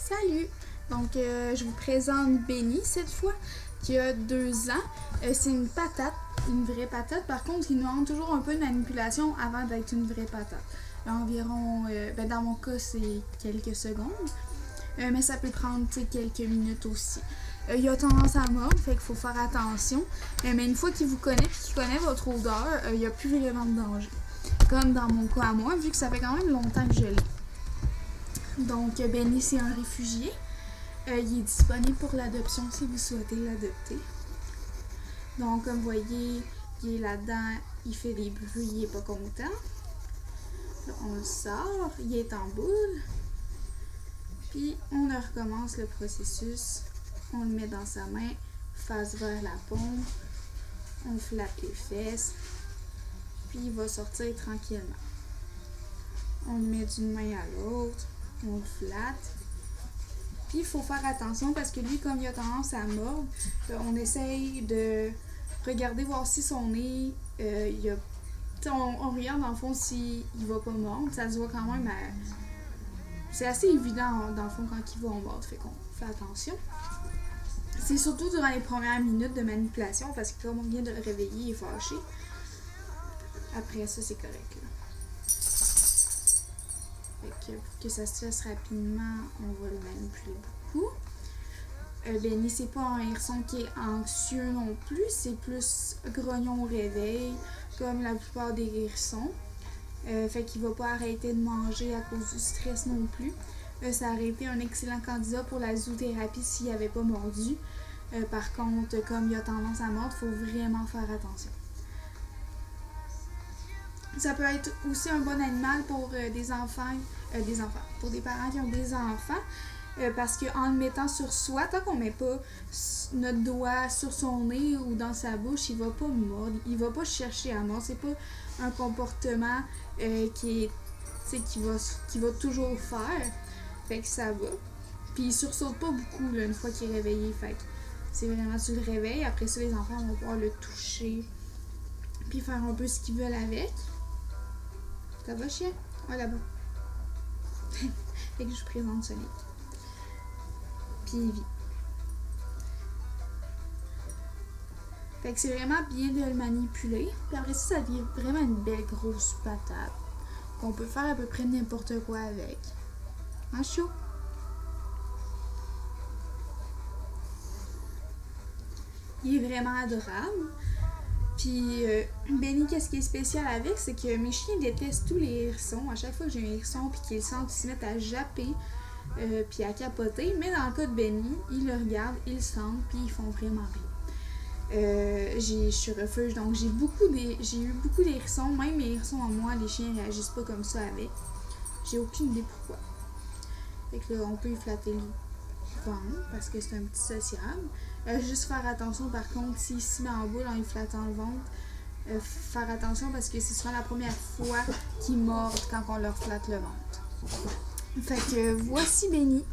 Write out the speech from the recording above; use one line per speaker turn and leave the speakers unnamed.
Salut! Donc, je vous présente Benny cette fois, qui a 2 ans. C'est une patate, une vraie patate. Par contre, il demande toujours un peu de manipulation avant d'être une vraie patate. Environ, dans mon cas, c'est quelques secondes. Mais ça peut prendre quelques minutes aussi. Il a tendance à mordre, fait qu'il faut faire attention. Mais une fois qu'il vous connaît et qu'il connaît votre odeur, il n'y a plus vraiment de danger. Comme dans mon cas à moi, vu que ça fait quand même longtemps que je l'ai. Donc, Benny, c'est un réfugié. Il est disponible pour l'adoption si vous souhaitez l'adopter. Donc, comme vous voyez, il est là-dedans, il fait des bruits, il n'est pas content. Là, on le sort, il est en boule. Puis, on recommence le processus. On le met dans sa main, face vers la paume. On flatte les fesses. Puis, il va sortir tranquillement. On le met d'une main à l'autre. On le flatte. Puis il faut faire attention parce que lui, comme il a tendance à mordre, on essaye de regarder, voir si son nez, on regarde dans le fond s'il va pas mordre. Ça se voit quand même. C'est assez évident dans le fond quand il va mordre, fait qu'on fait attention. C'est surtout durant les premières minutes de manipulation parce que comme on vient de le réveiller, il est fâché. Après ça, c'est correct là. Pour que ça se fasse rapidement, on va le manipuler beaucoup. Benny, c'est pas un hérisson qui est anxieux non plus, c'est plus grognon au réveil, comme la plupart des hérissons. Fait qu'il va pas arrêter de manger à cause du stress non plus. Ça aurait été un excellent candidat pour la zoothérapie s'il n'avait pas mordu. Par contre, comme il a tendance à mordre, il faut vraiment faire attention. Ça peut être aussi un bon animal pour pour des parents qui ont des enfants, parce qu'en le mettant sur soi, tant qu'on ne met pas notre doigt sur son nez ou dans sa bouche, il va pas mordre, il va pas chercher à mordre. C'est pas un comportement qui va toujours faire, fait que ça va. Puis il sursaute pas beaucoup là, une fois qu'il est réveillé, fait que c'est vraiment tu le réveilles. Après ça, les enfants vont pouvoir le toucher puis faire un peu ce qu'ils veulent avec. Ça va, chien? Ouais, là-bas. Fait que je vous présente Sonic. Puis il vit. Fait que c'est vraiment bien de le manipuler. Puis après ça, ça devient vraiment une belle grosse patate. Qu'on peut faire à peu près n'importe quoi avec. Hein, chaud? Il est vraiment adorable. Puis Benny, qu'est-ce qui est spécial avec, c'est que mes chiens détestent tous les hérissons. À chaque fois que j'ai un hérisson puis qu'ils le sentent, ils se mettent à japper puis à capoter. Mais dans le cas de Benny, ils le regardent, ils le sentent puis ils font vraiment rien. Je suis refuge, donc j'ai eu beaucoup d'hérissons. Même mes hérissons en moi, les chiens réagissent pas comme ça avec. J'ai aucune idée pourquoi. Fait que là, on peut y flatter le ventre parce que c'est un petit sociable. Juste faire attention par contre, s'il se met en boule en lui flattant le ventre, faire attention parce que c'est souvent la première fois qu'ils mordent quand on leur flatte le ventre. Fait que voici Benny.